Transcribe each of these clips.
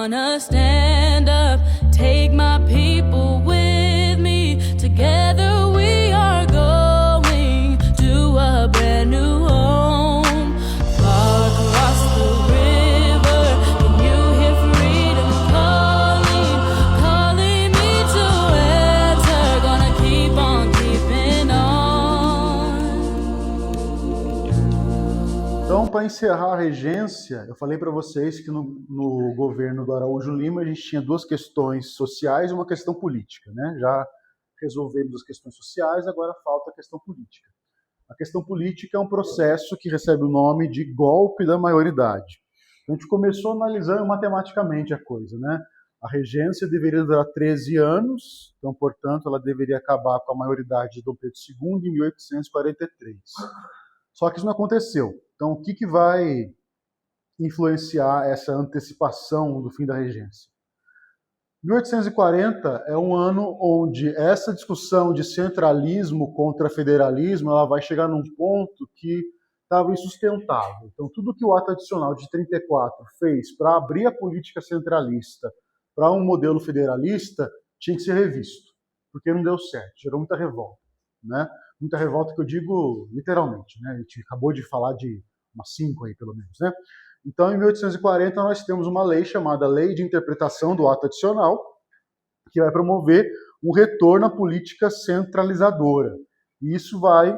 gonna stand up, take my people with me. Together we are going to a brand new home. Far across the river, can you hear freedom calling, calling me to answer? Gonna keep on keeping on. Então, para encerrar a regência, eu falei para vocês que no governo do Araújo Lima a gente tinha duas questões sociais e uma questão política, né? Já resolvemos as questões sociais, agora falta a questão política. A questão política é um processo que recebe o nome de golpe da maioridade. Então, a gente começou analisando matematicamente a coisa, né? A regência deveria durar 13 anos, então, portanto, ela deveria acabar com a maioridade de Dom Pedro II em 1843. Só que isso não aconteceu. Então, o que vai influenciar essa antecipação do fim da regência? 1840 é um ano onde essa discussão de centralismo contra federalismo ela vai chegar num ponto que estava insustentável. Então, tudo que o ato adicional de 34 fez para abrir a política centralista para um modelo federalista tinha que ser revisto, porque não deu certo, gerou muita revolta, né? Muita revolta que eu digo literalmente, né? A gente acabou de falar de umas 5 aí, pelo menos, né? Então, em 1840, nós temos uma lei chamada Lei de Interpretação do Ato Adicional, que vai promover um retorno à política centralizadora. E isso vai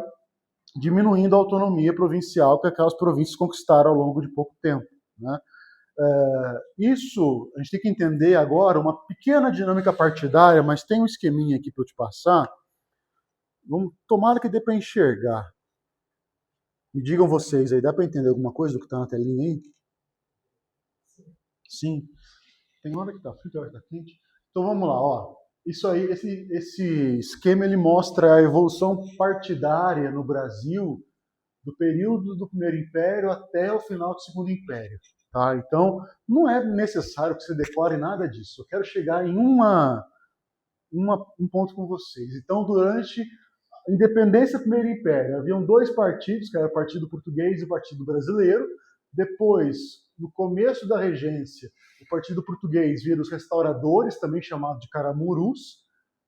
diminuindo a autonomia provincial que aquelas províncias conquistaram ao longo de pouco tempo, né? Isso, a gente tem que entender agora uma pequena dinâmica partidária, mas tem um esqueminha aqui para eu te passar. Tomara que dê para enxergar. Me digam vocês aí, dá para entender alguma coisa do que está na telinha aí? Sim. Tem hora que está frio, tem hora que está quente. Então vamos lá, ó. Isso aí, esse esquema ele mostra a evolução partidária no Brasil do período do Primeiro Império até o final do Segundo Império. Tá? Então não é necessário que você decore nada disso. Eu quero chegar em um ponto com vocês. Então, durante a independência do Primeiro Império, haviam dois partidos, que era o Partido Português e o Partido Brasileiro. Depois, no começo da regência, o Partido Português vira os restauradores, também chamado de caramurus.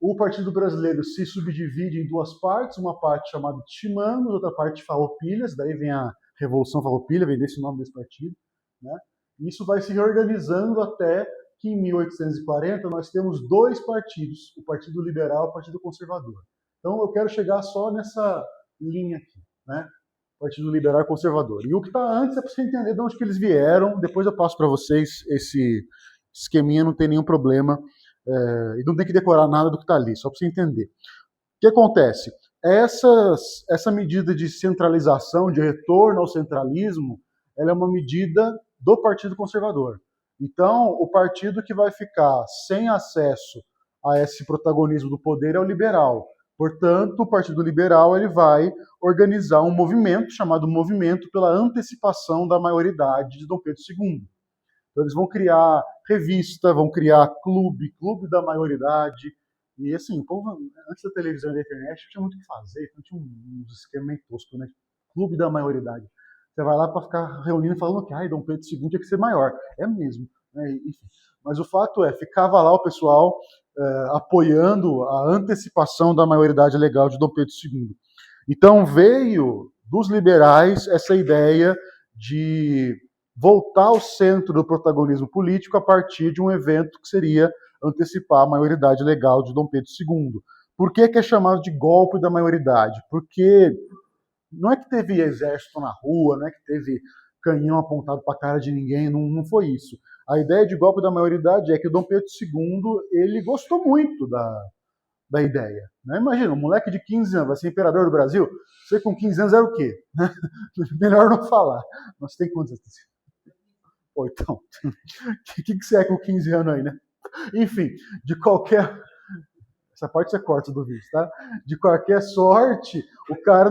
O Partido Brasileiro se subdivide em duas partes, uma parte chamada de chimangos, outra parte de farroupilhas, daí vem a Revolução Farroupilha, vem desse nome desse partido, né? Isso vai se reorganizando até que em 1840 nós temos dois partidos, o Partido Liberal e o Partido Conservador. Então eu quero chegar só nessa linha aqui, né? Partido Liberal e Conservador. E o que está antes é para você entender de onde que eles vieram. Depois eu passo para vocês esse esqueminha, não tem nenhum problema. E não tem que decorar nada do que está ali, só para você entender. O que acontece? Essa medida de centralização, de retorno ao centralismo, ela é uma medida do Partido Conservador. Então, o partido que vai ficar sem acesso a esse protagonismo do poder é o liberal. Portanto, o Partido Liberal ele vai organizar um movimento chamado Movimento pela Antecipação da Maioridade de Dom Pedro II. Então, eles vão criar revista, vão criar clube da maioridade. E assim, o povo, antes da televisão e da internet, tinha muito o que fazer, então tinha uns esquemas meio toscos, né? Clube da maioridade. Você vai lá para ficar reunindo e falando que Dom Pedro II tinha que ser maior. É mesmo, né? Enfim. Mas o fato é, ficava lá o pessoal apoiando a antecipação da maioridade legal de Dom Pedro II. Então veio dos liberais essa ideia de voltar ao centro do protagonismo político a partir de um evento que seria antecipar a maioridade legal de Dom Pedro II. Por que é chamado de golpe da maioridade? Porque não é que teve exército na rua, não é que teve canhão apontado para a cara de ninguém, não foi isso. A ideia de golpe da maioridade é que o Dom Pedro II ele gostou muito da ideia. Né? Imagina, um moleque de 15 anos vai ser imperador do Brasil, você com 15 anos era o quê? Melhor não falar. Mas tem quantos anos? Pô, então, o que você é com 15 anos aí, né? Enfim, de qualquer... Essa parte você corta do vídeo, tá? De qualquer sorte, o cara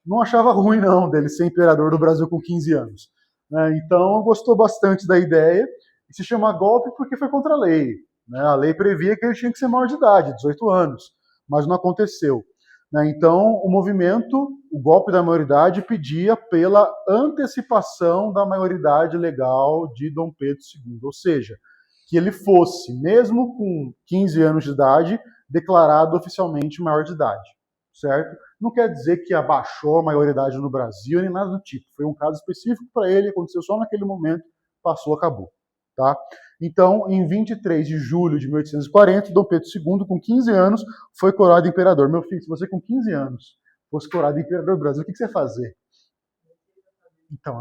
não achava ruim, não, dele ser imperador do Brasil com 15 anos. Né? Então, gostou bastante da ideia. E se chama golpe porque foi contra a lei. Né? A lei previa que ele tinha que ser maior de idade, 18 anos. Mas não aconteceu. né? Então, o movimento, o golpe da maioridade, pedia pela antecipação da maioridade legal de Dom Pedro II, ou seja, que ele fosse, mesmo com 15 anos de idade, declarado oficialmente maior de idade, certo? Não quer dizer que abaixou a maioridade no Brasil, nem nada do tipo. Foi um caso específico para ele, aconteceu só naquele momento, passou, acabou. Tá? Então, em 23 de julho de 1840, Dom Pedro II, com 15 anos, foi coroado imperador. Meu filho, se você com 15 anos fosse coroado imperador do Brasil, o que você ia fazer? Então,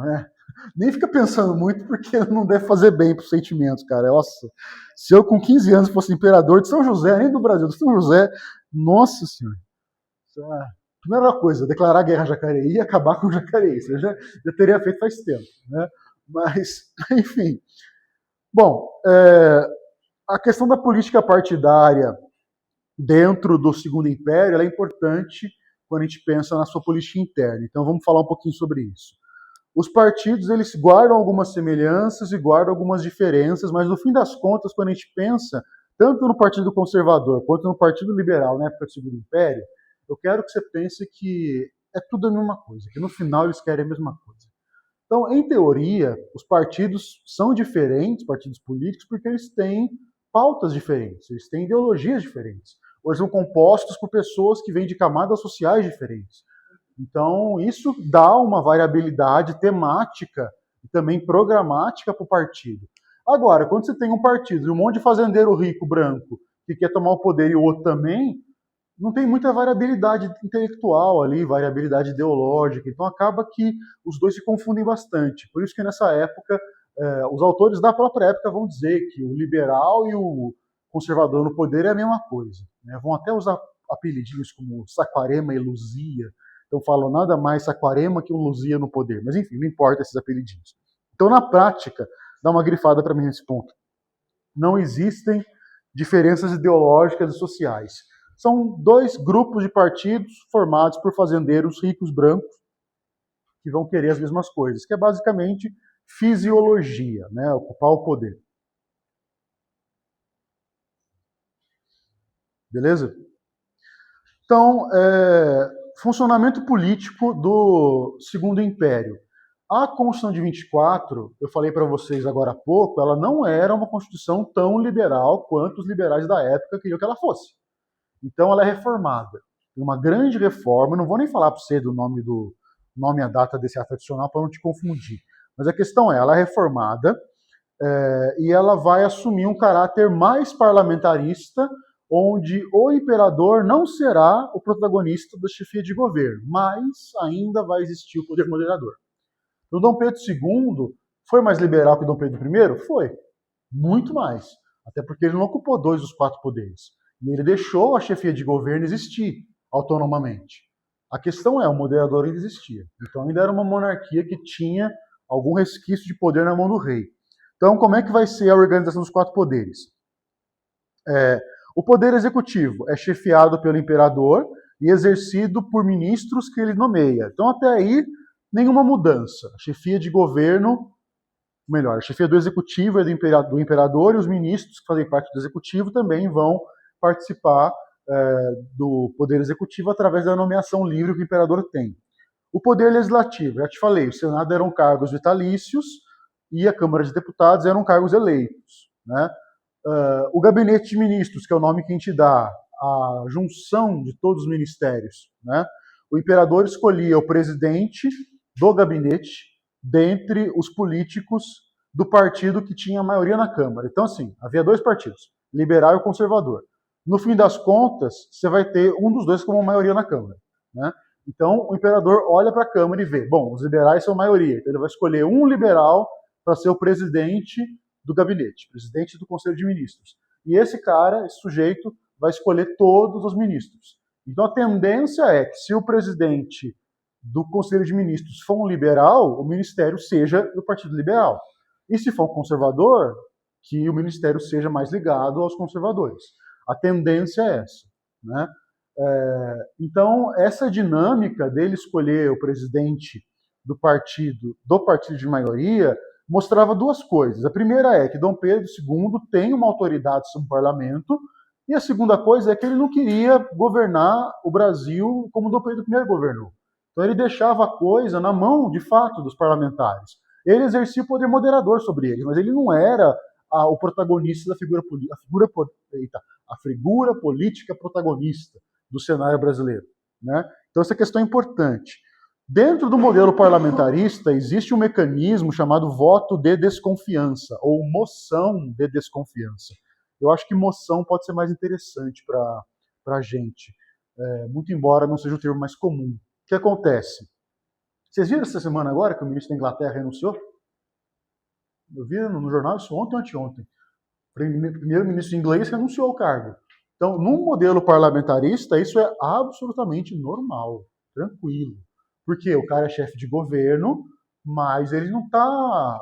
nem fica pensando muito, porque não deve fazer bem para os sentimentos, cara. Nossa, se eu com 15 anos fosse imperador de São José, nem do Brasil, de São José, nossa senhora. Primeira coisa, declarar guerra a Jacareí e acabar com o Jacareí. Isso já teria feito faz tempo, né? Mas, enfim. Bom, a questão da política partidária dentro do Segundo Império ela é importante quando a gente pensa na sua política interna. Então vamos falar um pouquinho sobre isso. Os partidos eles guardam algumas semelhanças e guardam algumas diferenças, mas no fim das contas, quando a gente pensa tanto no Partido Conservador quanto no Partido Liberal na época do Segundo Império, eu quero que você pense que é tudo a mesma coisa, que no final eles querem a mesma coisa. Então, em teoria, os partidos são diferentes, partidos políticos, porque eles têm pautas diferentes, eles têm ideologias diferentes, ou eles são compostos por pessoas que vêm de camadas sociais diferentes. Então, isso dá uma variabilidade temática e também programática para o partido. Agora, quando você tem um partido e um monte de fazendeiro rico branco que quer tomar o poder e o outro também, não tem muita variabilidade intelectual ali, variabilidade ideológica. Então acaba que os dois se confundem bastante. Por isso que nessa época, os autores da própria época vão dizer que o liberal e o conservador no poder é a mesma coisa, né? Vão até usar apelidinhos como Saquarema e Luzia. Então falam nada mais Saquarema que um Luzia no poder. Mas enfim, não importa esses apelidinhos. Então na prática, dá uma grifada para mim nesse ponto. Não existem diferenças ideológicas e sociais. São dois grupos de partidos formados por fazendeiros ricos brancos que vão querer as mesmas coisas, que é basicamente fisiologia, né? Ocupar o poder. Beleza? Então, funcionamento político do Segundo Império. A Constituição de 24, eu falei para vocês agora há pouco, ela não era uma Constituição tão liberal quanto os liberais da época queriam que ela fosse. Então ela é reformada. Uma grande reforma, não vou nem falar para você do nome e a data desse ato adicional para não te confundir. Mas a questão ela é reformada e ela vai assumir um caráter mais parlamentarista, onde o imperador não será o protagonista da chefia de governo, mas ainda vai existir o poder moderador. O Dom Pedro II foi mais liberal que o Dom Pedro I? Foi. Muito mais. Até porque ele não ocupou 2 dos 4 poderes. E ele deixou a chefia de governo existir autonomamente. A questão é, o moderador ainda existia. Então ainda era uma monarquia que tinha algum resquício de poder na mão do rei. Então como é que vai ser a organização dos 4 poderes? O poder executivo é chefiado pelo imperador e exercido por ministros que ele nomeia. Então até aí, nenhuma mudança. A chefia de governo, melhor, a chefia do executivo é do imperador e os ministros que fazem parte do executivo também vão participar do poder executivo através da nomeação livre que o imperador tem. O poder legislativo, já te falei, o Senado eram cargos vitalícios e a Câmara de Deputados eram cargos eleitos, né? O gabinete de ministros, que é o nome que a gente dá, a junção de todos os ministérios, né? O imperador escolhia o presidente do gabinete dentre os políticos do partido que tinha a maioria na Câmara. Então, assim, havia 2 partidos, liberal e conservador. No fim das contas, você vai ter um dos dois como maioria na Câmara, né? Então, o imperador olha para a Câmara e vê, bom, os liberais são maioria, então ele vai escolher um liberal para ser o presidente do gabinete, presidente do Conselho de Ministros. E esse cara, esse sujeito, vai escolher todos os ministros. Então, a tendência é que se o presidente do Conselho de Ministros for um liberal, o ministério seja do Partido Liberal. E se for um conservador, que o ministério seja mais ligado aos conservadores. A tendência é essa, né? Então, essa dinâmica dele escolher o presidente do partido de maioria mostrava 2 coisas. A primeira é que Dom Pedro II tem uma autoridade sobre o parlamento E a segunda coisa é que ele não queria governar o Brasil como Dom Pedro I governou. Então ele deixava a coisa na mão, de fato, dos parlamentares. Ele exercia o poder moderador sobre eles, mas ele não era o protagonista da figura política protagonista do cenário brasileiro, né? Então essa questão é importante. Dentro do modelo parlamentarista existe um mecanismo chamado voto de desconfiança, ou moção de desconfiança. Eu acho que moção pode ser mais interessante para a gente, muito embora não seja o termo mais comum. O que acontece? Vocês viram essa semana agora que o ministro da Inglaterra renunciou? Eu vi no jornal isso ontem ou anteontem. O primeiro-ministro inglês renunciou ao cargo. Então, num modelo parlamentarista, isso é absolutamente normal, tranquilo. Porque o cara é chefe de governo, mas ele não está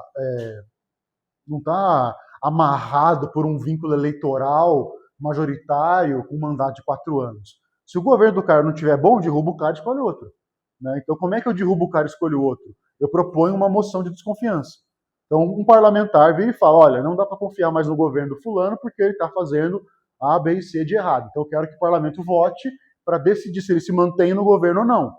amarrado por um vínculo eleitoral majoritário com um mandato de 4 anos. Se o governo do cara não estiver bom, derruba o cara e escolhe outro. Né? Então, como é que eu derrubo o cara e escolho outro? Eu proponho uma moção de desconfiança. Então, um parlamentar vira e fala, olha, não dá para confiar mais no governo do fulano porque ele está fazendo A, B e C de errado. Então, eu quero que o parlamento vote para decidir se ele se mantém no governo ou não.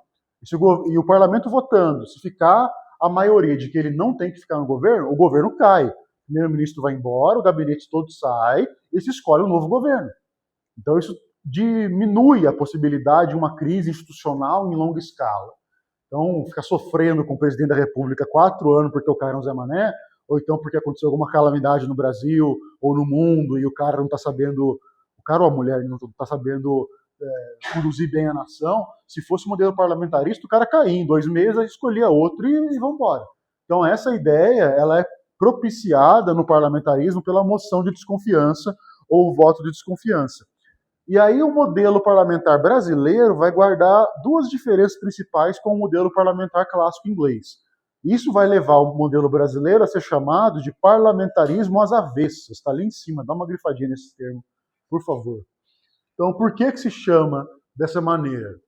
E o parlamento votando, se ficar a maioria de que ele não tem que ficar no governo, o governo cai. O primeiro-ministro vai embora, o gabinete todo sai e se escolhe um novo governo. Então, isso diminui a possibilidade de uma crise institucional em longa escala. Então, ficar sofrendo com o presidente da República 4 anos porque o cara é um Zé Mané, ou então porque aconteceu alguma calamidade no Brasil ou no mundo e o cara não está sabendo, o cara ou a mulher não está sabendo conduzir bem a nação. Se fosse um modelo parlamentarista, o cara caía em 2 meses, escolhia outro e vamos embora. Então, essa ideia ela é propiciada no parlamentarismo pela moção de desconfiança ou voto de desconfiança. E aí o modelo parlamentar brasileiro vai guardar 2 diferenças principais com o modelo parlamentar clássico inglês. Isso vai levar o modelo brasileiro a ser chamado de parlamentarismo às avessas. Está ali em cima, dá uma grifadinha nesse termo, por favor. Então, por que se chama dessa maneira?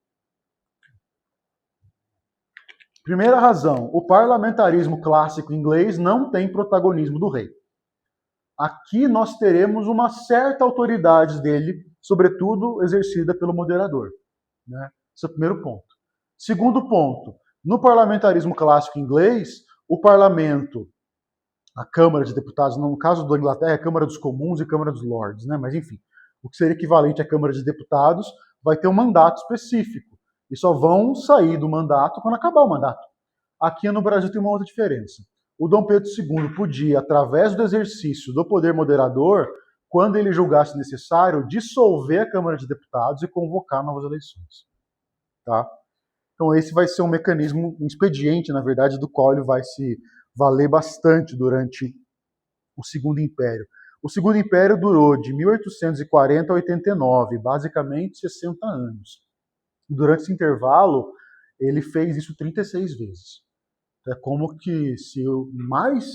Primeira razão, o parlamentarismo clássico inglês não tem protagonismo do rei. Aqui nós teremos uma certa autoridade dele, sobretudo exercida pelo moderador. Né? Esse é o primeiro ponto. Segundo ponto, no parlamentarismo clássico inglês, o parlamento, a Câmara de Deputados, no caso da Inglaterra, é a Câmara dos Comuns e a Câmara dos Lords, né? Mas enfim, o que seria equivalente à Câmara de Deputados vai ter um mandato específico. E só vão sair do mandato quando acabar o mandato. Aqui no Brasil tem uma outra diferença. O Dom Pedro II podia, através do exercício do poder moderador, quando ele julgasse necessário, dissolver a Câmara de Deputados e convocar novas eleições. Tá? Então esse vai ser um mecanismo, um expediente, na verdade, do qual ele vai se valer bastante durante o Segundo Império. O Segundo Império durou de 1840 a 89, basicamente 60 anos. Durante esse intervalo, ele fez isso 36 vezes. É como que se mais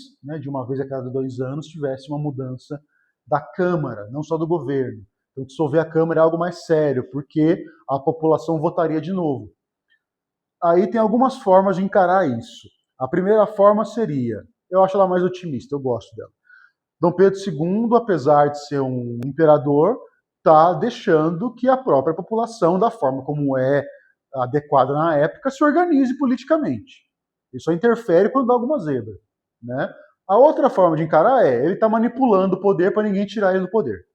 de uma vez a cada 2 anos tivesse uma mudança da Câmara, não só do governo. Então, dissolver a Câmara é algo mais sério, porque a população votaria de novo. Aí tem algumas formas de encarar isso. A primeira forma seria, eu acho ela mais otimista, eu gosto dela. Dom Pedro II, apesar de ser um imperador, está deixando que a própria população, da forma como é adequada na época, se organize politicamente. Ele só interfere quando dá alguma zebra. Né? A outra forma de encarar ele está manipulando o poder para ninguém tirar ele do poder.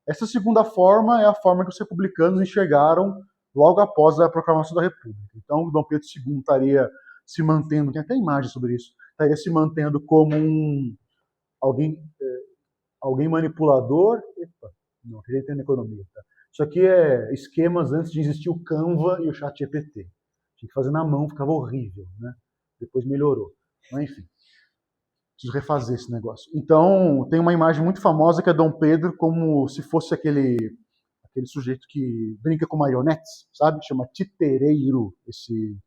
Essa segunda forma é a forma que os republicanos enxergaram logo após a proclamação da República. Então, Dom Pedro II estaria se mantendo, tem até imagem sobre isso, estaria se mantendo como alguém manipulador. Epa, não, queria entender economia. Tá? Isso aqui é esquemas antes de existir o Canva e o ChatGPT. Tinha que fazer na mão, ficava horrível. Né? Depois melhorou. Mas, enfim, preciso refazer esse negócio. Então, tem uma imagem muito famosa que é Dom Pedro como se fosse aquele sujeito que brinca com marionetes, sabe? Chama titereiro esse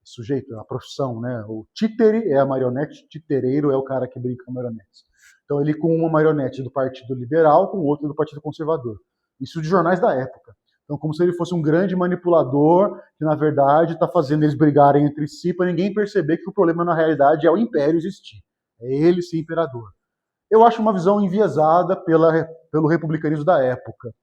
sujeito, é a profissão, né? O títere é a marionete, titereiro é o cara que brinca com marionetes. Então, ele com uma marionete do Partido Liberal, com outra do Partido Conservador. Isso de jornais da época. Então, como se ele fosse um grande manipulador que, na verdade, está fazendo eles brigarem entre si para ninguém perceber que o problema, na realidade, é o império existir. É ele ser imperador. Eu acho uma visão enviesada pelo republicanismo da época.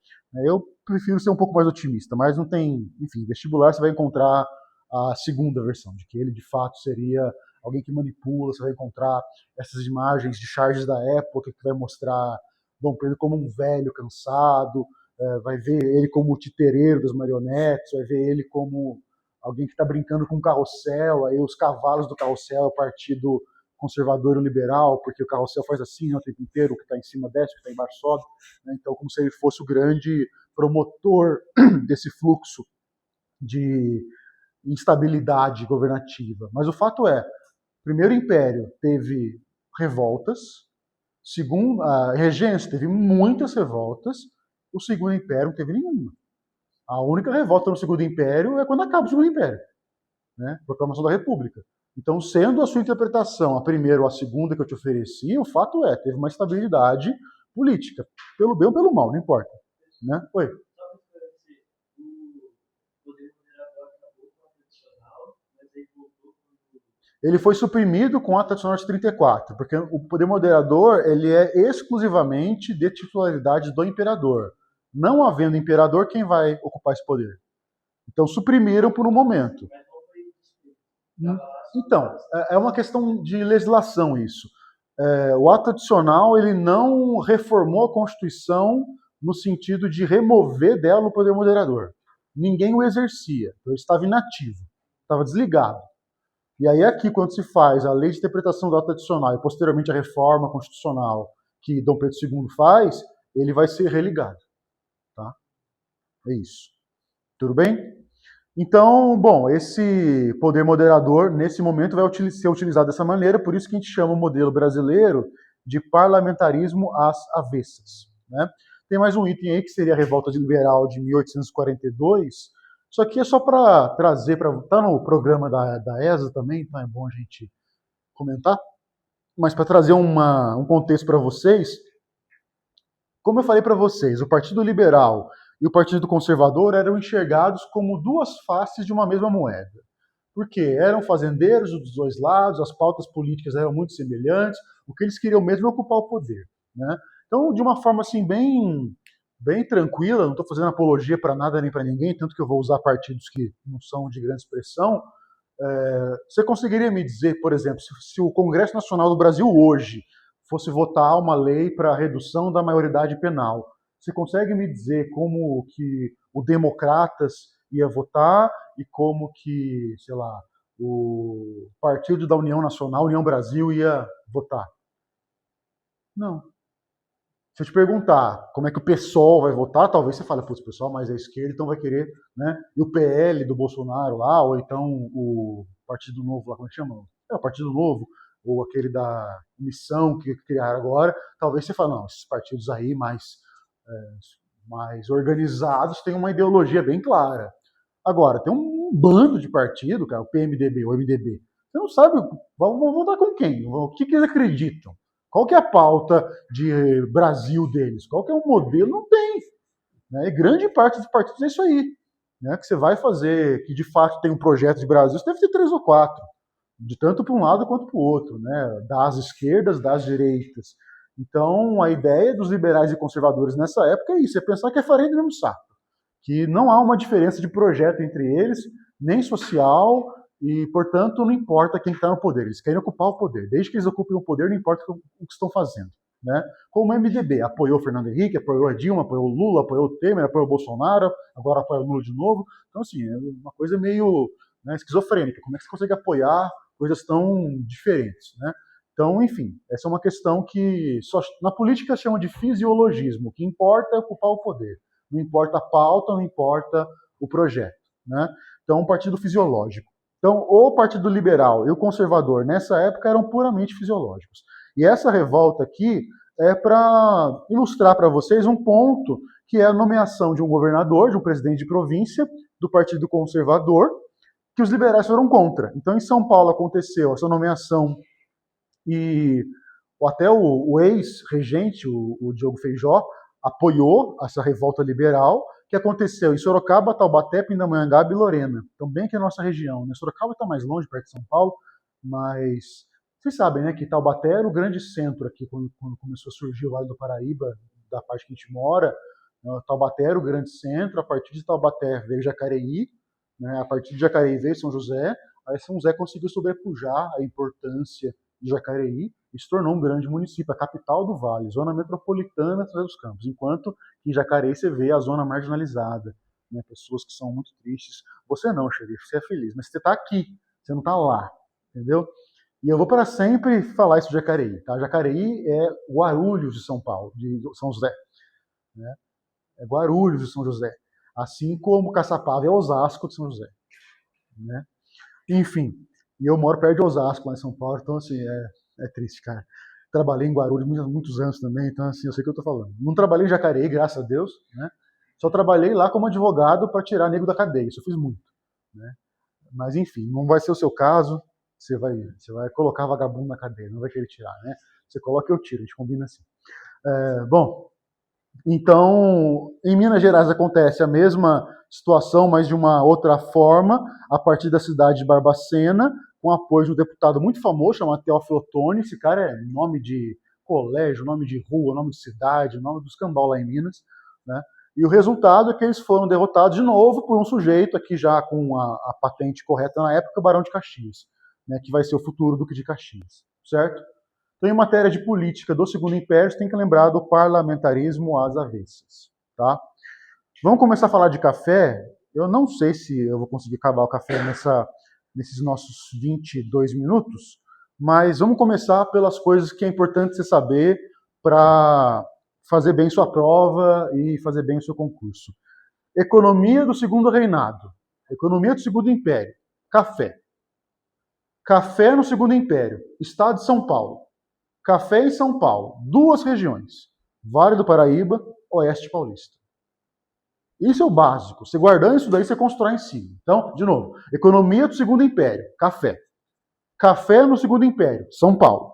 Eu prefiro ser um pouco mais otimista, mas não tem... Enfim, vestibular você vai encontrar a segunda versão, de que ele de fato seria alguém que manipula, você vai encontrar essas imagens de charges da época que vai mostrar Dom Pedro como um velho cansado, vai ver ele como o titereiro das marionetes, vai ver ele como alguém que está brincando com um carrossel, aí os cavalos do carrossel é o partido conservador ou liberal, porque o carrossel faz assim, né, o tempo inteiro, o que está em cima desce, o que está embaixo sobe, né? Então como se ele fosse o grande promotor desse fluxo de instabilidade governativa. Mas o fato é, o Primeiro Império teve revoltas, segundo, a regência teve muitas revoltas, o Segundo Império não teve nenhuma. A única revolta no Segundo Império é quando acaba o Segundo Império, né? Proclamação da República. Então, sendo a sua interpretação a primeira ou a segunda que eu te ofereci, o fato é, teve uma estabilidade política, pelo bem ou pelo mal, não importa. Né? Oi. Ele foi suprimido com a Ato Adicional de 34, porque o poder moderador ele é exclusivamente de titularidade do imperador. Não havendo imperador, quem vai ocupar esse poder? Então suprimiram por um momento. Então, é uma questão de legislação isso. O ato adicional ele não reformou a Constituição no sentido de remover dela o poder moderador. Ninguém o exercia, então ele estava inativo, estava desligado. E aí aqui, quando se faz a lei de interpretação do ato adicional e posteriormente a reforma constitucional que Dom Pedro II faz, ele vai ser religado. Tá? É isso. Tudo bem? Então, bom, esse poder moderador, nesse momento, vai ser utilizado dessa maneira, por isso que a gente chama o modelo brasileiro de parlamentarismo às avessas. Né? Tem mais um item aí, que seria a Revolta Liberal de 1842. Isso aqui é só para trazer, tá no programa da ESA também, então é bom a gente comentar. Mas para trazer um contexto para vocês, como eu falei para vocês, o Partido Liberal e o Partido Conservador eram enxergados como duas faces de uma mesma moeda. Porque eram fazendeiros dos dois lados, as pautas políticas eram muito semelhantes, o que eles queriam mesmo é ocupar o poder. Né? Então, de uma forma assim bem tranquila, não estou fazendo apologia para nada nem para ninguém, tanto que eu vou usar partidos que não são de grande expressão. Você conseguiria me dizer, por exemplo, se o Congresso Nacional do Brasil hoje fosse votar uma lei para a redução da maioridade penal, você consegue me dizer como que o Democratas ia votar e como que, sei lá, o Partido da União Nacional, União Brasil, ia votar? Não. Se eu te perguntar como é que o PSOL vai votar, talvez você fale, putz, o PSOL mais à esquerda, então vai querer, né? E o PL do Bolsonaro lá, ou então o Partido Novo lá, como é que chama? O Partido Novo, ou aquele da Missão que criaram agora, talvez você fale, não, esses partidos aí mais organizados têm uma ideologia bem clara. Agora, tem um bando de partido, cara, o PMDB, o MDB, você não sabe, vão votar com quem? O que eles acreditam? Qual que é a pauta de Brasil deles? Qual que é o modelo? Não tem. Né? E grande parte dos partidos é isso aí. Né? Que você vai fazer, que de fato tem um projeto de Brasil, você deve ter 3 ou 4. De tanto para um lado quanto para o outro. Né? Das esquerdas, das direitas. Então, a ideia dos liberais e conservadores nessa época é isso, é pensar que é farinha do mesmo saco. Que não há uma diferença de projeto entre eles, nem social, e, portanto, não importa quem está no poder. Eles querem ocupar o poder. Desde que eles ocupem o poder, não importa o que estão fazendo. Né? Como o MDB apoiou o Fernando Henrique, apoiou a Dilma, apoiou o Lula, apoiou o Temer, apoiou o Bolsonaro, agora apoia o Lula de novo. Então, assim, é uma coisa meio esquizofrênica. Como é que você consegue apoiar coisas tão diferentes? Né? Então, enfim, essa é uma questão que na política chama de fisiologismo. O que importa é ocupar o poder. Não importa a pauta, não importa o projeto. Né? Então, um partido fisiológico. Então, o Partido Liberal e o Conservador, nessa época, eram puramente fisiológicos. E essa revolta aqui é para ilustrar para vocês um ponto, que é a nomeação de um governador, de um presidente de província, do Partido Conservador, que os liberais foram contra. Então, em São Paulo aconteceu essa nomeação e até o ex-regente, o Diogo Feijó, apoiou essa revolta liberal, que aconteceu em Sorocaba, Taubaté, Pindamonhangaba e Lorena. Então, bem aqui na nossa região. Né? Sorocaba está mais longe, perto de São Paulo, mas Vocês sabem, né, que Taubaté era o grande centro aqui, quando começou a surgir o Vale do Paraíba, da parte que a gente mora. Taubaté era o grande centro, a partir de Taubaté veio Jacareí, né, a partir de Jacareí veio São José, aí São José conseguiu sobrepujar a importância de Jacareí e se tornou um grande município, a capital do Vale, zona metropolitana atrás dos Campos, enquanto que em Jacareí você vê a zona marginalizada, né, pessoas que são muito tristes. Você não, xerife, você é feliz, mas você está aqui, você não está lá, entendeu? E eu vou para sempre falar isso de Jacareí, tá? Jacareí é Guarulhos de São Paulo, de São José, né? É Guarulhos de São José, assim como Caçapava é Osasco de São José, né? Enfim, e eu moro perto de Osasco, lá em São Paulo, então assim, é triste, cara. Trabalhei em Guarulhos muitos anos também, então assim, eu sei o que eu tô falando. Não trabalhei em Jacareí, graças a Deus, né? Só trabalhei lá como advogado para tirar nego da cadeia, isso eu fiz muito, né? Mas enfim, não vai ser o seu caso, você vai colocar vagabundo na cadeia, não vai querer tirar, né? Você coloca e eu tiro, a gente combina assim. Bom, então, em Minas Gerais acontece a mesma situação, mas de uma outra forma, a partir da cidade de Barbacena, com apoio de um deputado muito famoso, chamado Teófilo Otoni. Esse cara é nome de colégio, nome de rua, nome de cidade, nome dos cambau lá em Minas, né? E o resultado é que eles foram derrotados de novo por um sujeito aqui já com a patente correta na época, o Barão de Caxias, né, que vai ser o futuro Duque de Caxias, certo? Então, em matéria de política do Segundo Império, você tem que lembrar do parlamentarismo às avessas, tá? Vamos começar a falar de café. Eu não sei se eu vou conseguir acabar o café nesses nossos 22 minutos, mas vamos começar pelas coisas que é importante você saber para fazer bem sua prova e fazer bem o seu concurso. Economia do Segundo Reinado. Economia do Segundo Império. Café. Café no Segundo Império. Estado de São Paulo. Café em São Paulo. Duas regiões. Vale do Paraíba, Oeste Paulista. Isso é o básico. Você guardando isso daí, você constrói em cima. Então, de novo. Economia do Segundo Império. Café. Café no Segundo Império. São Paulo.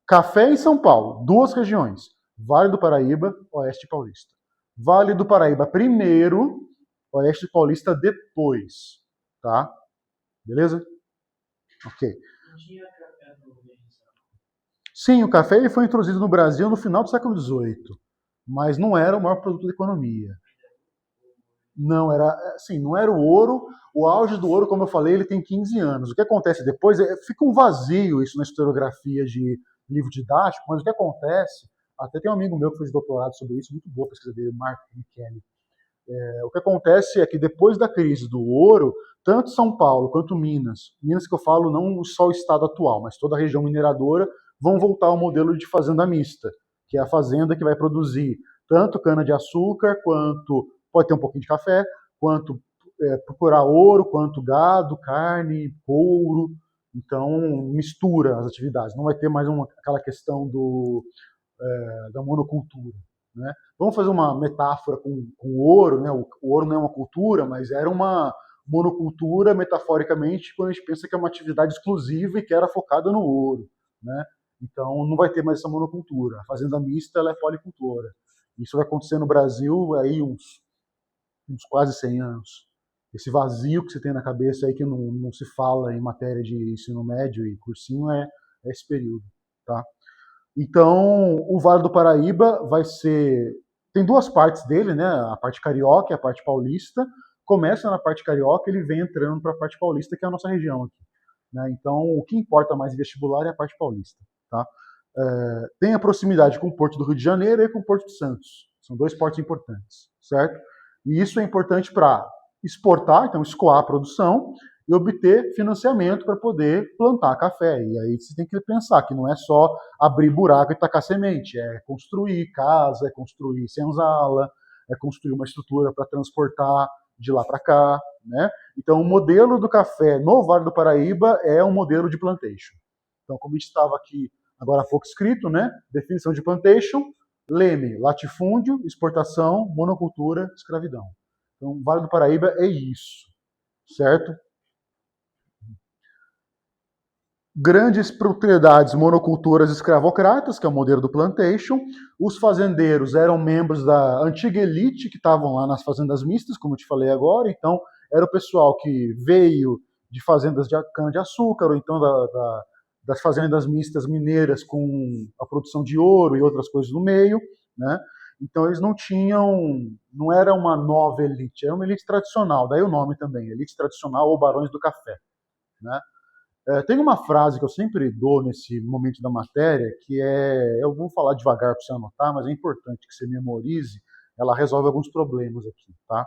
Café em São Paulo. Duas regiões. Vale do Paraíba, Oeste Paulista. Vale do Paraíba primeiro, Oeste Paulista depois. Tá? Beleza? Ok. Sim, o café ele foi introduzido no Brasil no final do século XVIII, mas não era o maior produto da economia. Não era, assim, não era o ouro. O auge do ouro, como eu falei, ele tem 15 anos. O que acontece depois fica um vazio isso na historiografia de livro didático, mas o que acontece, até tem um amigo meu que fez doutorado sobre isso, muito boa a pesquisa dele, Mark Michele. O que acontece é que depois da crise do ouro, tanto São Paulo quanto Minas que eu falo não só o estado atual, mas toda a região mineradora, vão voltar ao modelo de fazenda mista, que é a fazenda que vai produzir tanto cana-de-açúcar, quanto pode ter um pouquinho de café, quanto procurar ouro, quanto gado, carne, couro. Então, mistura as atividades. Não vai ter mais aquela questão da monocultura, né? Vamos fazer uma metáfora com o ouro, né? O ouro não é uma cultura, mas era uma monocultura, metaforicamente, quando a gente pensa que é uma atividade exclusiva e que era focada no ouro, né? Então, não vai ter mais essa monocultura. A fazenda mista ela é policultora. Isso vai acontecer no Brasil aí uns quase 100 anos. Esse vazio que você tem na cabeça aí que não se fala em matéria de ensino médio e cursinho é esse período, tá? Então, o Vale do Paraíba vai ser... Tem duas partes dele, né? A parte carioca e a parte paulista. Começa na parte carioca, ele vem entrando para a parte paulista, que é a nossa região aqui, né? Então, o que importa mais em vestibular é a parte paulista, tá? Tem a proximidade com o Porto do Rio de Janeiro e com o Porto de Santos. São dois portos importantes, certo? E isso é importante para exportar, então escoar a produção e obter financiamento para poder plantar café. E aí você tem que pensar que não é só abrir buraco e tacar semente, é construir casa, é construir senzala, é construir uma estrutura para transportar de lá para cá, né? Então o modelo do café no Vale do Paraíba é um modelo de plantation. Então, como a gente estava aqui agora há pouco escrito, né? Definição de plantation, leme, latifúndio, exportação, monocultura, escravidão. Então, o Vale do Paraíba é isso, certo? Grandes propriedades monocultoras escravocratas, que é o modelo do plantation. Os fazendeiros eram membros da antiga elite que estavam lá nas fazendas mistas, como eu te falei agora. Então, era o pessoal que veio de fazendas de cana-de-açúcar, ou então das fazendas mistas mineiras com a produção de ouro e outras coisas no meio, né? Então eles não tinham, não era uma nova elite, era uma elite tradicional, daí o nome também, elite tradicional ou barões do café, né? Tem uma frase que eu sempre dou nesse momento da matéria, que eu vou falar devagar para você anotar, mas é importante que você memorize, ela resolve alguns problemas aqui, tá?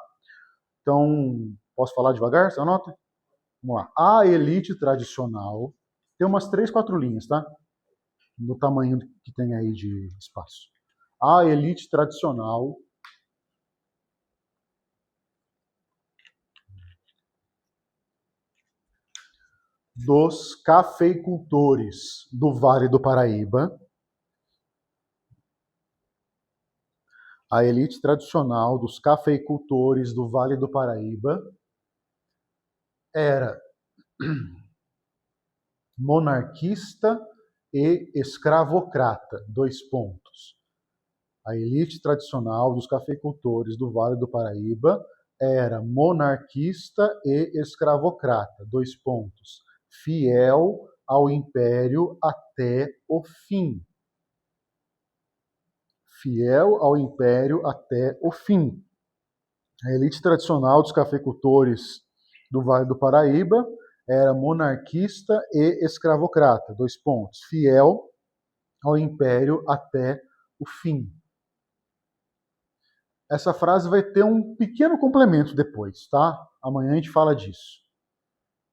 Então, posso falar devagar? Você anota? Vamos lá. A elite tradicional tem umas 3, 4 linhas, tá? No tamanho que tem aí de espaço. A elite tradicional dos cafeicultores do Vale do Paraíba, a elite tradicional dos cafeicultores do Vale do Paraíba era monarquista e escravocrata, 2 pontos. A elite tradicional dos cafeicultores do Vale do Paraíba era monarquista e escravocrata, 2 pontos. Fiel ao império até o fim. Fiel ao império até o fim. A elite tradicional dos cafeicultores do Vale do Paraíba era monarquista e escravocrata, 2 pontos. Fiel ao império até o fim. Essa frase vai ter um pequeno complemento depois, tá? Amanhã a gente fala disso.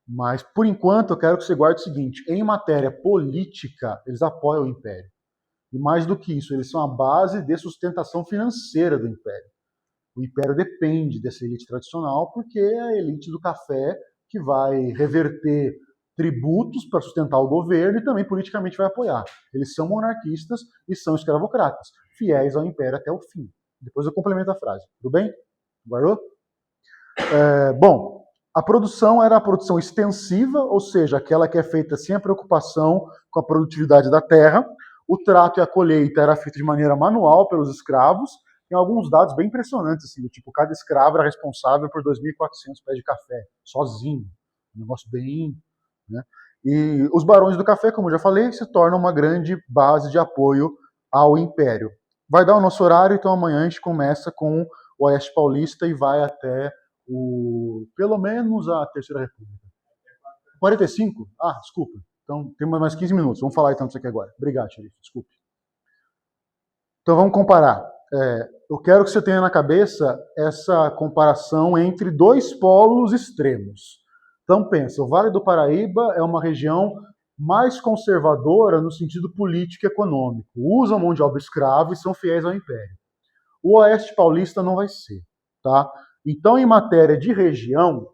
Mas, por enquanto, eu quero que você guarde o seguinte: em matéria política, eles apoiam o império. E mais do que isso, eles são a base de sustentação financeira do império. O império depende dessa elite tradicional, porque é a elite do café que vai reverter tributos para sustentar o governo e também politicamente vai apoiar. Eles são monarquistas e são escravocratas, fiéis ao império até o fim. Depois eu complemento a frase. Tudo bem? Guardou? Bom, a produção era a produção extensiva, ou seja, aquela que é feita sem a preocupação com a produtividade da terra. O trato e a colheita era feito de maneira manual pelos escravos. Tem alguns dados bem impressionantes, assim, do tipo, cada escravo era responsável por 2.400 pés de café, sozinho. Um negócio bem... né? E os barões do café, como eu já falei, se tornam uma grande base de apoio ao império. Vai dar o nosso horário, então amanhã a gente começa com o Oeste Paulista e vai até pelo menos a Terceira República. 45? Ah, desculpa. Então tem mais 15 minutos. Vamos falar então disso aqui agora. Obrigado, xerife. Desculpe. Então vamos comparar. Eu quero que você tenha na cabeça essa comparação entre 2 polos extremos. Então pensa, o Vale do Paraíba é uma região mais conservadora no sentido político e econômico. Usam mão de obra escrava e são fiéis ao império. O Oeste Paulista não vai ser, tá? Então, em matéria de região,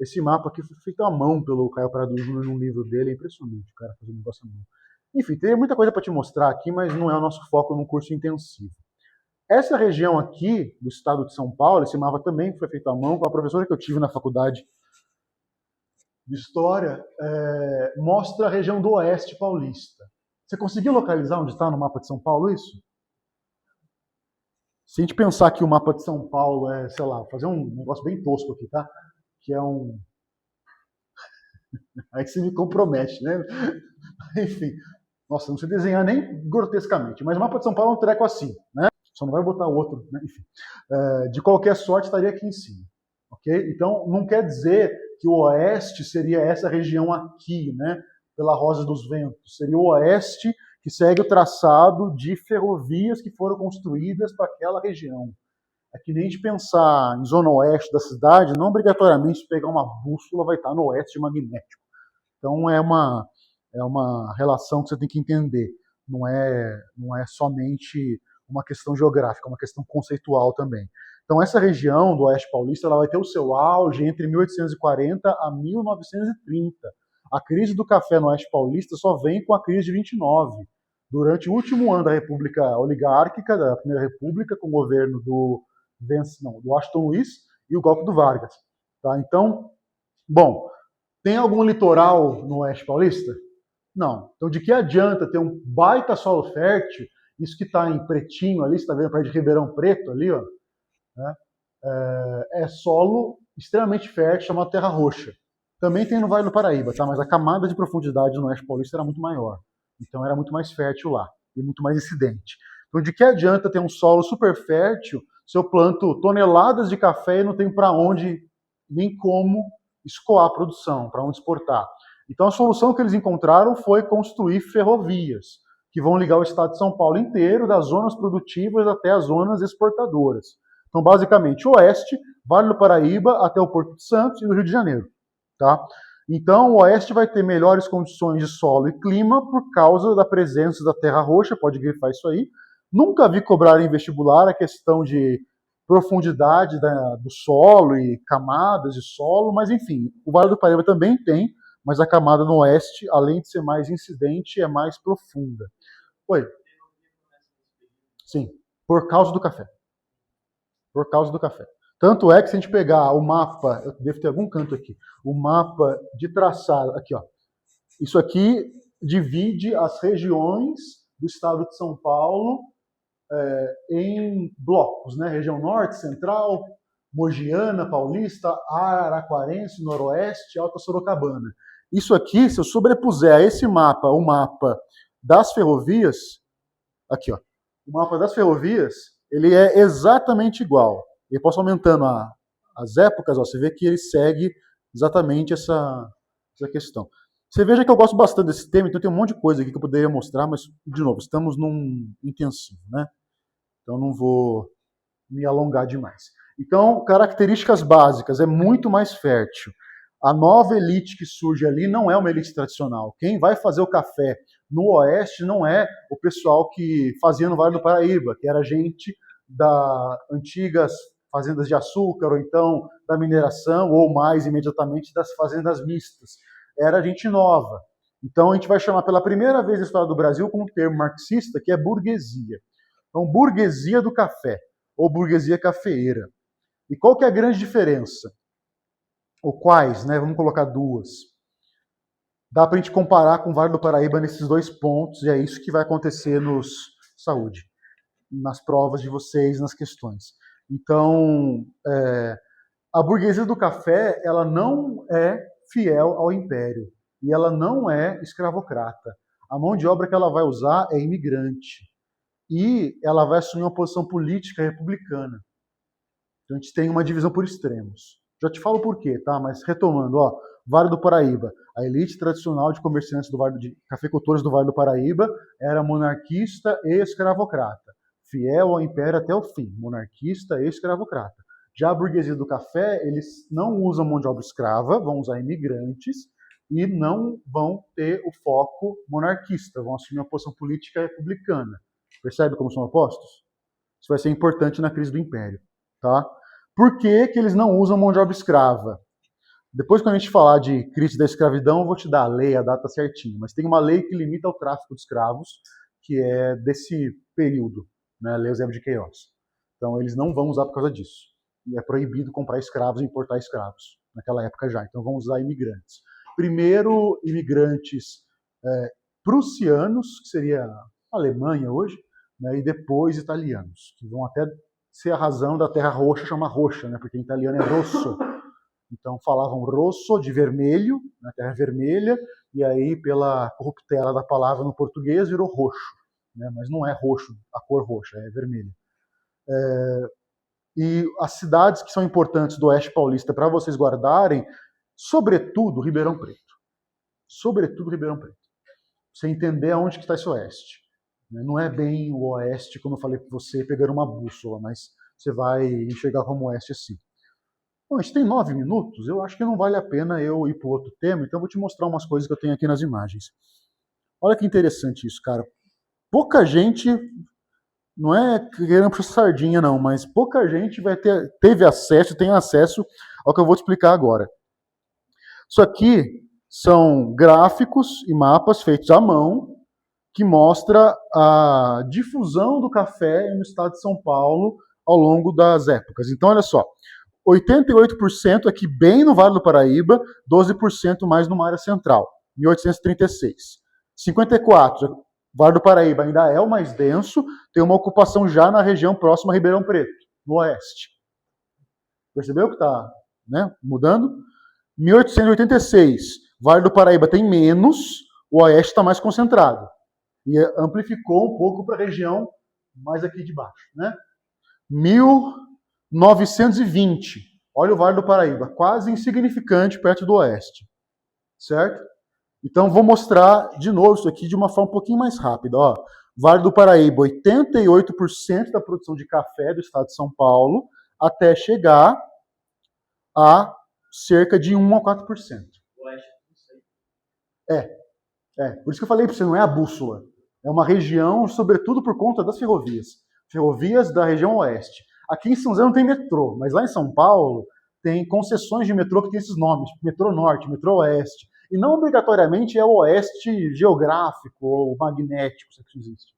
esse mapa aqui foi feito à mão pelo Caio Prado Júnior num livro dele, é impressionante, o cara fazendo um negócio à mão. Enfim, tem muita coisa para te mostrar aqui, mas não é o nosso foco num curso intensivo. Essa região aqui, do estado de São Paulo, esse mapa também foi feito à mão com a professora que eu tive na faculdade de História, mostra a região do Oeste Paulista. Você conseguiu localizar onde está no mapa de São Paulo isso? Se a gente pensar que o mapa de São Paulo sei lá, fazer um negócio bem tosco aqui, tá? Que é um... Aí que você me compromete, né? Enfim, nossa, não sei desenhar nem grotescamente, mas o mapa de São Paulo é um treco assim, né? Só não vai botar outro, né? Enfim. De qualquer sorte, estaria aqui em cima, ok? Então, não quer dizer que o Oeste seria essa região aqui, né? Pela Rosa dos Ventos. Seria o Oeste que segue o traçado de ferrovias que foram construídas para aquela região. É que nem de pensar em zona oeste da cidade, não obrigatoriamente pegar uma bússola vai estar no oeste magnético. Então é uma relação que você tem que entender. Não é somente uma questão geográfica, é uma questão conceitual também. Então essa região do Oeste Paulista ela vai ter o seu auge entre 1840 a 1930. A crise do café no Oeste Paulista só vem com a crise de 29. Durante o último ano da República Oligárquica, da Primeira República, com o governo do Washington Luiz e o golpe do Vargas. Tá? Então, bom, tem algum litoral no Oeste Paulista? Não. Então, de que adianta ter um baita solo fértil, isso que está em pretinho ali, você está vendo perto de Ribeirão Preto ali, ó, né? É solo extremamente fértil, chamado terra roxa. Também tem no Vale do Paraíba, tá? Mas a camada de profundidade no Oeste Paulista era muito maior. Então era muito mais fértil lá e muito mais incidente. Então de que adianta ter um solo super fértil se eu planto toneladas de café e não tenho para onde, nem como escoar a produção, para onde exportar? Então a solução que eles encontraram foi construir ferrovias, que vão ligar o estado de São Paulo inteiro, das zonas produtivas até as zonas exportadoras. Então, basicamente, oeste, Vale do Paraíba até o Porto de Santos e do Rio de Janeiro. Tá? Então, o oeste vai ter melhores condições de solo e clima por causa da presença da terra roxa, pode grifar isso aí. Nunca vi cobrar em vestibular a questão de profundidade do solo e camadas de solo, mas enfim, o Vale do Paraíba também tem, mas a camada no oeste, além de ser mais incidente, é mais profunda. Oi? Sim, por causa do café. Por causa do café. Tanto é que se a gente pegar o mapa, eu devo ter algum canto aqui, o mapa de traçado, aqui ó, isso aqui divide as regiões do estado de São Paulo em blocos, né? Região norte, central, Mogiana, Paulista, Araquarense, Noroeste, Alta Sorocabana. Isso aqui, se eu sobrepuser a esse mapa o mapa das ferrovias, aqui ó, o mapa das ferrovias, ele é exatamente igual. Eu posso aumentando as épocas, ó, você vê que ele segue exatamente essa questão. Você veja que eu gosto bastante desse tema, então tem um monte de coisa aqui que eu poderia mostrar, mas, de novo, estamos num intensivo, né? Então não vou me alongar demais. Então, características básicas, é muito mais fértil. A nova elite que surge ali não é uma elite tradicional. Quem vai fazer o café no oeste não é o pessoal que fazia no Vale do Paraíba, que era gente das antigas fazendas de açúcar, ou então da mineração, ou mais imediatamente das fazendas mistas. Era gente nova. Então a gente vai chamar pela primeira vez na história do Brasil com um termo marxista que é burguesia. Então, burguesia do café, ou burguesia cafeeira. E qual que é a grande diferença? Ou quais, né? Vamos colocar duas. Dá para a gente comparar com o Vale do Paraíba nesses dois pontos, e é isso que vai acontecer nas provas de vocês, nas questões. Então, a burguesia do café, ela não é fiel ao império, e ela não é escravocrata. A mão de obra que ela vai usar é imigrante, e ela vai assumir uma posição política republicana. Então a gente tem uma divisão por extremos. Já te falo por quê, tá? Mas retomando, ó, Vale do Paraíba. A elite tradicional de comerciantes de cafeicultores do Vale do Paraíba era monarquista e escravocrata. Fiel ao império até o fim, monarquista e escravocrata. Já a burguesia do café, eles não usam mão de obra escrava, vão usar imigrantes e não vão ter o foco monarquista, vão assumir uma posição política republicana. Percebe como são opostos? Isso vai ser importante na crise do império, tá? Por que que eles não usam mão de obra escrava? Depois, quando a gente falar de crise da escravidão, eu vou te dar a lei, a data certinho. Mas tem uma lei que limita o tráfico de escravos, que é desse período, né? A Lei Eusébio de Queiroz. Então, eles não vão usar por causa disso. E é proibido comprar escravos e importar escravos, naquela época já. Então, vão usar imigrantes. Primeiro, imigrantes prussianos, que seria a Alemanha hoje, né? E depois italianos, que vão até ser a razão da terra roxa chamar roxa, né? Porque em italiano é rosso. Então falavam rosso, de vermelho, na terra vermelha, e aí pela corruptela da palavra no português virou roxo, né? Mas não é roxo, a cor roxa, é vermelha. E as cidades que são importantes do Oeste Paulista para vocês guardarem, sobretudo Ribeirão Preto. Sobretudo Ribeirão Preto. Pra você entender aonde que está esse oeste. Não é bem o oeste, como eu falei para você, pegar uma bússola, mas você vai enxergar como oeste assim. Bom, a gente tem 9 minutos, eu acho que não vale a pena eu ir para o outro tema, então eu vou te mostrar umas coisas que eu tenho aqui nas imagens. Olha que interessante isso, cara. Pouca gente, não é querendo puxar sardinha não, mas pouca gente teve acesso, tem acesso ao que eu vou te explicar agora. Isso aqui são gráficos e mapas feitos à mão, que mostra a difusão do café no estado de São Paulo ao longo das épocas. Então, olha só, 88% aqui bem no Vale do Paraíba, 12% mais numa área central, 1836. 54%, Vale do Paraíba ainda é o mais denso, tem uma ocupação já na região próxima a Ribeirão Preto, no oeste. Percebeu que está, né, mudando? 1886, Vale do Paraíba tem menos, o oeste está mais concentrado. E amplificou um pouco para a região mais aqui de baixo, né? 1920, olha o Vale do Paraíba, quase insignificante perto do oeste, certo? Então vou mostrar de novo isso aqui de uma forma um pouquinho mais rápida. Ó. Vale do Paraíba, 88% da produção de café do estado de São Paulo, até chegar a cerca de 1 a 4%. Por isso que eu falei para você, não é a bússola. É uma região, sobretudo por conta das ferrovias. Ferrovias da região oeste. Aqui em São José não tem metrô, mas lá em São Paulo tem concessões de metrô que tem esses nomes. Metrô Norte, Metrô Oeste. E não obrigatoriamente é o oeste geográfico ou magnético, se é que isso existe.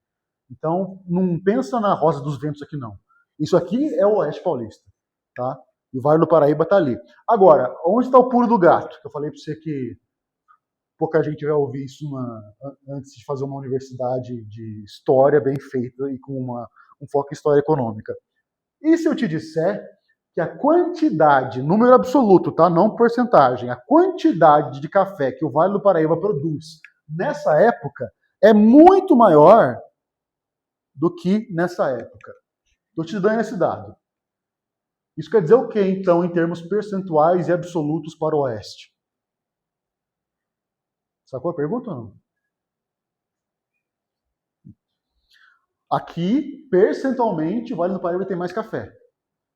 Então, não pensa na Rosa dos Ventos aqui, não. Isso aqui é o oeste paulista. Tá? E o Vale do Paraíba está ali. Agora, onde está o pulo do gato? Eu falei para você que pouca gente vai ouvir isso antes de fazer uma universidade de história bem feita e com um foco em história econômica. E se eu te disser que a quantidade, número absoluto, tá? Não porcentagem, a quantidade de café que o Vale do Paraíba produz nessa época é muito maior do que nessa época. Estou te dando esse dado. Isso quer dizer o quê, então, em termos percentuais e absolutos para o oeste? Sacou a pergunta ou não? Aqui, percentualmente, o Vale do Paraíba tem mais café.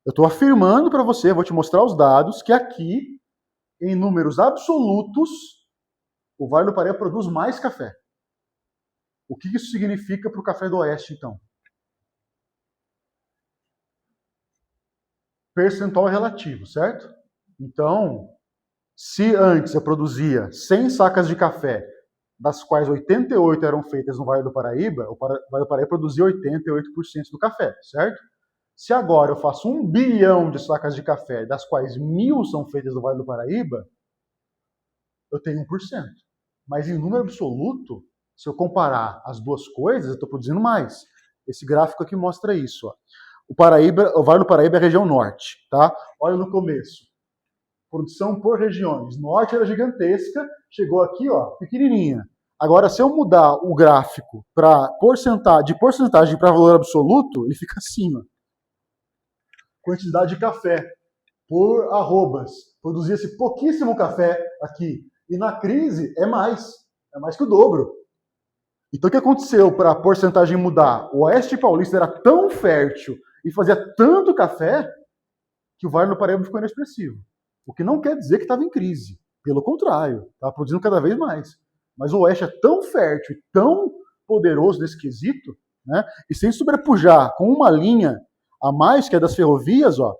Eu estou afirmando para você, vou te mostrar os dados, que aqui, em números absolutos, o Vale do Paraíba produz mais café. O que isso significa para o café do Oeste, então? Percentual relativo, certo? Então, se antes eu produzia 100 sacas de café, das quais 88 eram feitas no Vale do Paraíba, o Vale do Paraíba produzia 88% do café, certo? Se agora eu faço 1 bilhão de sacas de café, das quais 1.000 são feitas no Vale do Paraíba, eu tenho 1%. Mas em número absoluto, se eu comparar as duas coisas, eu estou produzindo mais. Esse gráfico aqui mostra isso. Ó. O Vale do Paraíba é a região norte. Tá? Olha no começo. Produção por regiões. Norte era gigantesca, chegou aqui, ó, pequenininha. Agora, se eu mudar o gráfico de porcentagem para valor absoluto, ele fica assim, ó. Quantidade de café por arrobas. Produzia-se pouquíssimo café aqui. E na crise é mais que o dobro. Então o que aconteceu para a porcentagem mudar? O oeste paulista era tão fértil e fazia tanto café que o Vale do Paraíba ficou inexpressivo. O que não quer dizer que estava em crise. Pelo contrário, estava produzindo cada vez mais. Mas o oeste é tão fértil e tão poderoso nesse quesito, né? E sem sobrepujar com uma linha a mais, que é das ferrovias, ó,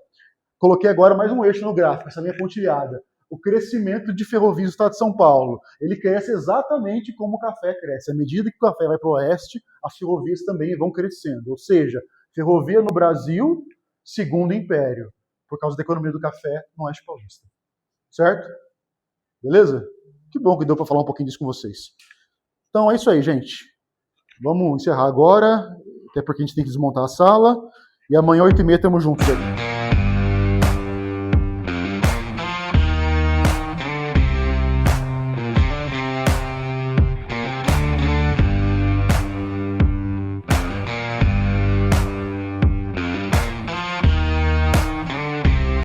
coloquei agora mais um eixo no gráfico, essa linha pontilhada. O crescimento de ferrovias do estado de São Paulo. Ele cresce exatamente como o café cresce. À medida que o café vai para o oeste, as ferrovias também vão crescendo. Ou seja, ferrovia no Brasil, segundo império, por causa da economia do café no oeste paulista. Certo? Beleza? Que bom que deu para falar um pouquinho disso com vocês. Então é isso aí, gente. Vamos encerrar agora, até porque a gente tem que desmontar a sala. E amanhã, 8h30, estamos juntos aí.